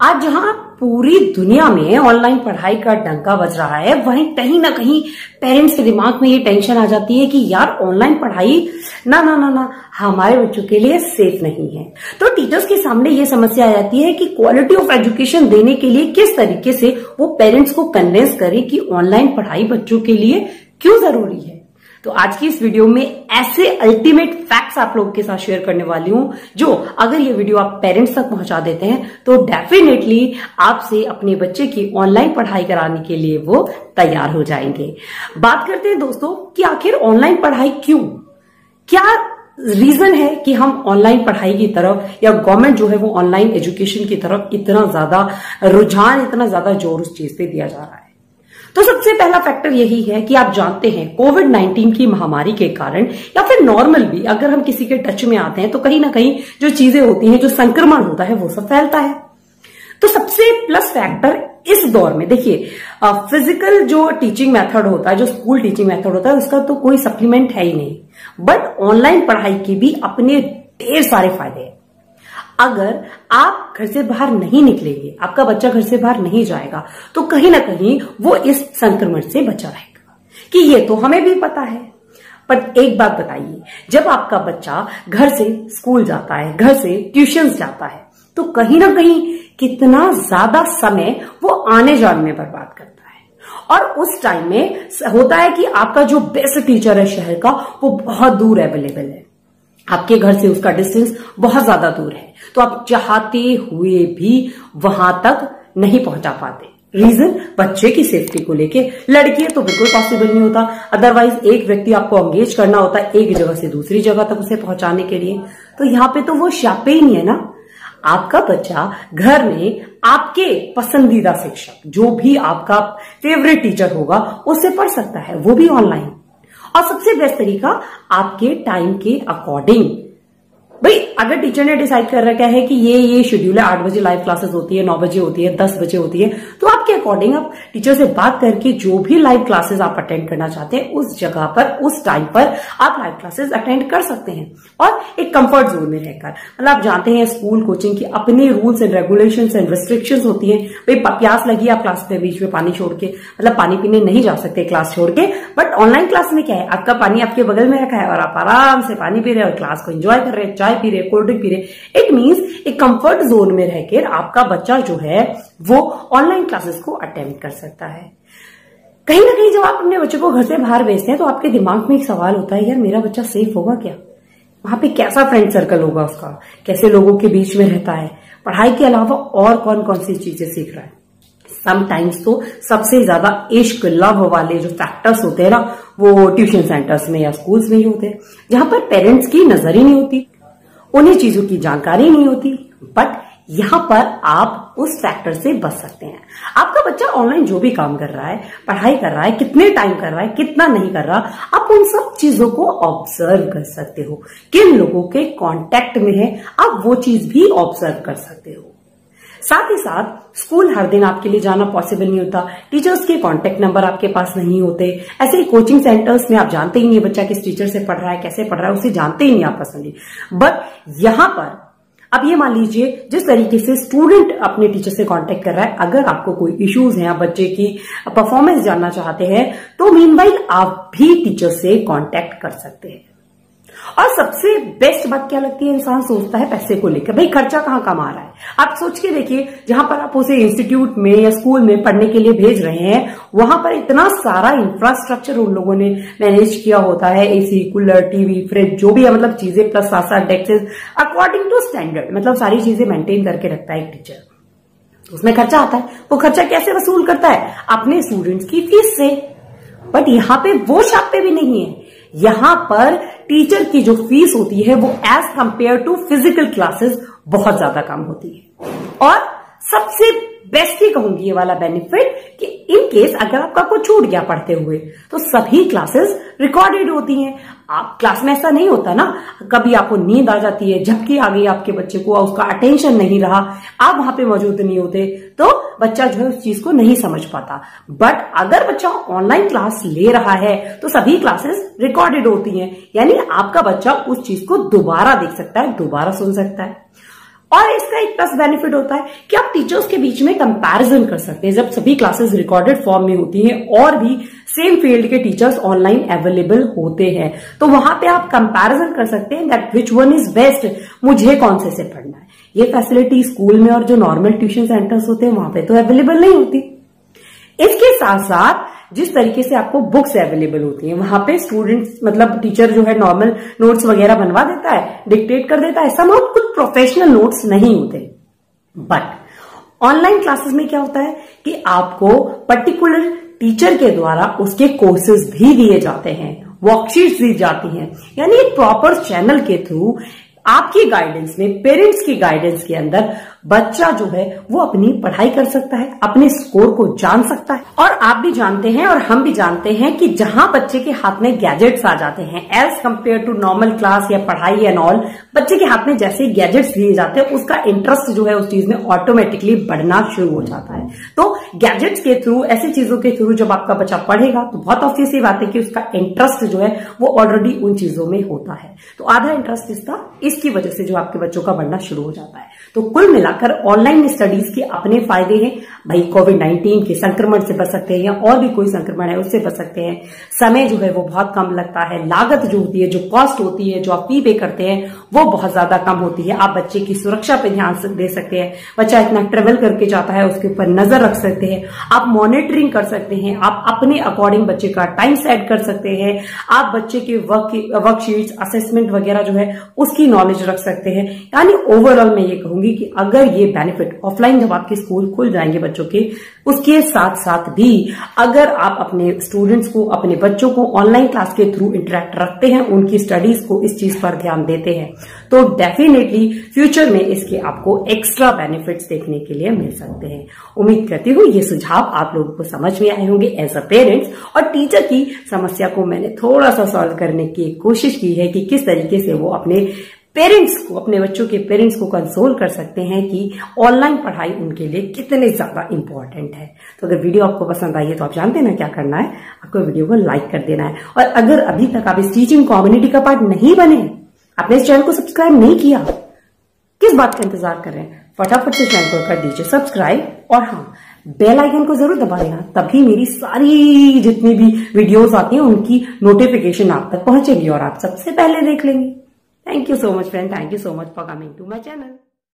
आज जहां पूरी दुनिया में ऑनलाइन पढ़ाई का डंका बज रहा है, वहीं कहीं ना कहीं पेरेंट्स के दिमाग में ये टेंशन आ जाती है कि यार ऑनलाइन पढ़ाई ना ना ना ना हमारे बच्चों के लिए सेफ नहीं है। तो टीचर्स के सामने ये समस्या आ जाती है कि क्वालिटी ऑफ एजुकेशन देने के लिए किस तरीके से वो पेरेंट्स को कन्विंस करें कि ऑनलाइन पढ़ाई बच्चों के लिए क्यों जरूरी है। तो आज की इस वीडियो में ऐसे अल्टीमेट फैक्ट्स आप लोगों के साथ शेयर करने वाली हूं, जो अगर ये वीडियो आप पेरेंट्स तक पहुंचा देते हैं तो डेफिनेटली आपसे अपने बच्चे की ऑनलाइन पढ़ाई कराने के लिए वो तैयार हो जाएंगे। बात करते हैं दोस्तों कि आखिर ऑनलाइन पढ़ाई क्यों, क्या रीजन है कि हम ऑनलाइन पढ़ाई की तरफ या गवर्नमेंट जो है वो ऑनलाइन एजुकेशन की तरफ इतना ज्यादा रुझान, इतना ज्यादा जोर उस चीज पे दिया जा रहा है। तो सबसे पहला फैक्टर यही है कि आप जानते हैं कोविड-19 की महामारी के कारण या फिर नॉर्मल भी अगर हम किसी के टच में आते हैं तो कहीं ना कहीं जो चीजें होती हैं, जो संक्रमण होता है वो सब फैलता है। तो सबसे प्लस फैक्टर इस दौर में देखिए, फिजिकल जो टीचिंग मेथड होता है, जो स्कूल टीचिंग मेथड होता है, उसका तो कोई सप्लीमेंट है ही नहीं, बट ऑनलाइन पढ़ाई के भी अपने ढेर सारे फायदे हैं। अगर आप घर से बाहर नहीं निकलेंगे, आपका बच्चा घर से बाहर नहीं जाएगा, तो कहीं ना कहीं वो इस संक्रमण से बचा रहेगा, कि ये तो हमें भी पता है। पर एक बात बताइए, जब आपका बच्चा घर से स्कूल जाता है, घर से ट्यूशंस जाता है, तो कहीं ना कहीं कितना ज्यादा समय वो आने जाने में बर्बाद करता है। और उस टाइम में होता है कि आपका जो बेस्ट टीचर है शहर का, वो बहुत दूर अवेलेबल है, आपके घर से उसका डिस्टेंस बहुत ज्यादा दूर है, तो आप चाहते हुए भी वहां तक नहीं पहुंचा पाते। रीजन बच्चे की सेफ्टी को लेके। लड़की है तो बिल्कुल पॉसिबल नहीं होता, अदरवाइज एक व्यक्ति आपको एंगेज करना होता है एक जगह से दूसरी जगह तक उसे पहुंचाने के लिए, तो यहाँ पे तो वो शापे ही नहीं है ना। आपका बच्चा घर में आपके पसंदीदा शिक्षक, जो भी आपका फेवरेट टीचर होगा, उससे पढ़ सकता है, वो भी ऑनलाइन। और सबसे बेस्ट तरीका आपके टाइम के अकॉर्डिंग। भाई अगर टीचर ने डिसाइड कर रखा है कि ये शेड्यूल है, 8 बजे लाइव क्लासेस होती है, 9 बजे होती है, 10 बजे होती है, तो आपके अकॉर्डिंग आप टीचर से बात करके जो भी लाइव क्लासेस आप अटेंड करना चाहते हैं उस जगह पर, उस टाइम पर आप लाइव क्लासेस अटेंड कर सकते हैं, और एक कंफर्ट जोन में रहकर। मतलब आप जानते हैं स्कूल कोचिंग की अपने rules and regulations and restrictions होती है। भाई प्यास लगी, आप क्लास के बीच में पानी छोड़ के, मतलब पानी पीने नहीं जा सकते क्लास छोड़ के, बट ऑनलाइन क्लास में क्या है, आपका पानी आपके बगल में रखा है और आप आराम से पानी पी रहे हैं और क्लास को एंजॉय कर रहे हैं, चाय पी रहे, कोल्ड ड्रिंक पी रहे। इट मींस एक कंफर्ट जोन में रहकर आपका बच्चा जो है वो ऑनलाइन क्लासेस को अटेम्प्ट कर सकता है। कहीं ना कहीं जब आप अपने बच्चे को घर से बाहर भेजते हैं तो आपके दिमाग में एक सवाल होता है, यार मेरा बच्चा सेफ होगा क्या, वहां पे कैसा फ्रेंड सर्कल होगा उसका, कैसे लोगों के बीच में रहता है, पढ़ाई के अलावा और कौन कौन सी चीजें सीख रहा है। समटाइम्स तो सबसे ज्यादा इश्क लव वाले जो फैक्टर्स होते हैं ना, वो ट्यूशन सेंटर्स में या स्कूल्स में ही होते हैं, जहां पर पेरेंट्स की नजर ही नहीं होती, उन्हें चीजों की जानकारी नहीं होती। बट यहां पर आप उस फैक्टर से बच सकते हैं। आपका बच्चा ऑनलाइन जो भी काम कर रहा है, पढ़ाई कर रहा है, कितने टाइम कर रहा है, कितना नहीं कर रहा, आप उन सब चीजों को ऑब्जर्व कर सकते हो। किन लोगों के कांटेक्ट में है, आप वो चीज भी ऑब्जर्व कर सकते हो। साथ ही साथ स्कूल हर दिन आपके लिए जाना पॉसिबल नहीं होता, टीचर्स के कांटेक्ट नंबर आपके पास नहीं होते। ऐसे ही कोचिंग सेंटर्स में आप जानते ही नहीं बच्चा किस टीचर से पढ़ रहा है, कैसे पढ़ रहा है, उसे जानते ही नहीं आप पर्सनली। बट यहां पर अब ये मान लीजिए जिस तरीके से स्टूडेंट अपने टीचर से कांटेक्ट कर रहा है, अगर आपको कोई इश्यूज हैं, आप बच्चे की परफॉर्मेंस जानना चाहते हैं, तो मीनवाइल आप भी टीचर से कांटेक्ट कर सकते हैं। और सबसे बेस्ट बात क्या लगती है, इंसान सोचता है पैसे को लेकर, भाई खर्चा कहाँ कम आ रहा है। आप सोच के देखिए, जहां पर आप उसे इंस्टीट्यूट में या स्कूल में पढ़ने के लिए भेज रहे हैं, वहां पर इतना सारा इंफ्रास्ट्रक्चर उन लोगों ने मैनेज किया होता है, एसी, कूलर, टीवी, फ्रिज, जो भी है, मतलब चीजें plus 7 desk according to standard, मतलब सारी चीजें मेंटेन करके रखता है एक टीचर। उसमें खर्चा आता है, वो खर्चा कैसे वसूल करता है, अपने स्टूडेंट्स की फीस से। बट यहाँ पे वो छापे भी नहीं है, यहां पर टीचर की जो फीस होती है वो as compare to physical classes बहुत ज्यादा कम होती है। और सबसे बेस्ट ही कहूंगी ये वाला बेनिफिट कि इन केस अगर आपका कुछ छूट गया पढ़ते हुए, तो सभी क्लासेस रिकॉर्डेड होती हैं। आप क्लास में ऐसा नहीं होता ना, कभी आपको नींद आ जाती है, झपकी आ गई आपके बच्चे को, उसका अटेंशन नहीं रहा, आप वहां पे मौजूद नहीं होते, तो बच्चा जो है उस चीज को नहीं समझ पाता। बट अगर बच्चा ऑनलाइन क्लास ले रहा है तो सभी क्लासेस रिकॉर्डेड होती हैं, यानी आपका बच्चा उस चीज को दोबारा देख सकता है, दोबारा सुन सकता है। और इसका एक प्लस बेनिफिट होता है कि आप टीचर्स के बीच में कंपैरिजन कर सकते हैं। जब सभी क्लासेस रिकॉर्डेड फॉर्म में होती हैं और भी सेम फील्ड के टीचर्स ऑनलाइन अवेलेबल होते हैं, तो वहां पे आप कंपैरिजन कर सकते हैं that which one is best, मुझे कौन से पढ़ना है। ये फैसिलिटी स्कूल में और जो नॉर्मल ट्यूशन सेंटर्स होते हैं वहां पे तो अवेलेबल नहीं होती। इसके साथ साथ जिस तरीके से आपको बुक्स अवेलेबल होती हैं, वहां पे स्टूडेंट्स मतलब टीचर जो है नॉर्मल नोट्स वगैरह बनवा देता है, डिक्टेट कर देता है, ऐसा बहुत कुछ प्रोफेशनल नोट्स नहीं होते। बट ऑनलाइन क्लासेस में क्या होता है कि आपको पर्टिकुलर टीचर के द्वारा उसके कोर्सेज भी दिए जाते हैं, वर्कशीट्स दी जाती हैं, यानी एक प्रॉपर चैनल के थ्रू आपकी गाइडेंस में, पेरेंट्स की गाइडेंस के अंदर बच्चा जो है वो अपनी पढ़ाई कर सकता है, अपने स्कोर को जान सकता है। और आप भी जानते हैं और हम भी जानते हैं कि जहां बच्चे के हाथ में गैजेट्स आ जाते हैं as compare to normal class या पढ़ाई एंड ऑल, बच्चे के हाथ में जैसे गैजेट्स दिए जाते हैं उसका इंटरेस्ट जो है उस चीज में ऑटोमेटिकली बढ़ना शुरू हो जाता है। तो गैजेट्स के थ्रू, ऐसी चीजों के थ्रू जब आपका बच्चा पढ़ेगा तो बहुत ऑब्वियस सी बात है कि उसका इंटरेस्ट जो है वो ऑलरेडी उन चीजों में होता है। तो आधा इंटरेस्ट इसकी वजह से जो आपके बच्चों का बढ़ना शुरू हो जाता है। तो कुल मिलाकर ऑनलाइन स्टडीज के अपने फायदे हैं। भाई कोविड-19 के संक्रमण से बच सकते हैं या और भी कोई संक्रमण है उससे बच सकते हैं। समय जो है वो बहुत कम लगता है, लागत जो होती है, जो कॉस्ट होती है, जो आप फी पे करते हैं वो बहुत ज्यादा कम होती है। आप बच्चे की सुरक्षा पे ध्यान दे सकते हैं, बच्चा इतना ट्रेवल करके जाता है उसके ऊपर नजर रख सकते हैं, आप मॉनिटरिंग कर सकते हैं, आप अपने अकॉर्डिंग बच्चे का टाइम सेट कर सकते हैं, आप बच्चे के वर्कशीट्स, असेसमेंट वगैरह जो है उसकी नॉलेज रख सकते हैं। यानी ओवरऑल मैं ये कहूंगी कि अगर ये बेनिफिट ऑफलाइन जब आपके स्कूल खुल जाएंगे बच्चों के, उसके साथ साथ भी अगर आप अपने स्टूडेंट्स को, अपने बच्चों को ऑनलाइन क्लास के थ्रू इंटरेक्ट रखते हैं, उनकी स्टडीज को इस चीज पर ध्यान देते हैं, तो डेफिनेटली फ्यूचर में इसके आपको एक्स्ट्रा बेनिफिट्स देखने के लिए मिल सकते हैं। उम्मीद करती हूँ ये सुझाव आप लोगों को समझ में आए होंगे एज अ पेरेंट्स, और टीचर की समस्या को मैंने थोड़ा सा सॉल्व करने की कोशिश की है कि किस तरीके से वो अपने पेरेंट्स को, अपने बच्चों के पेरेंट्स को कंसोल कर सकते हैं कि ऑनलाइन पढ़ाई उनके लिए कितने ज्यादा इंपॉर्टेंट है। तो अगर वीडियो आपको पसंद आई है तो आप जानते हैं ना क्या करना है, आपको वीडियो को लाइक कर देना है। और अगर अभी तक आप इस टीचिंग कम्युनिटी का पार्ट नहीं बने, आपने इस चैनल को सब्सक्राइब नहीं किया, किस बात का इंतजार कर रहे हैं? फटाफट से चैनल को कर दीजिए सब्सक्राइब, और हाँ, बेल आइकन को जरूर दबा देना, तभी मेरी सारी जितनी भी वीडियोस आती हैं उनकी नोटिफिकेशन आप तक पहुंचेगी और आप सबसे पहले देख लेंगे। Thank you so much friend. Thank you so much for coming to my channel.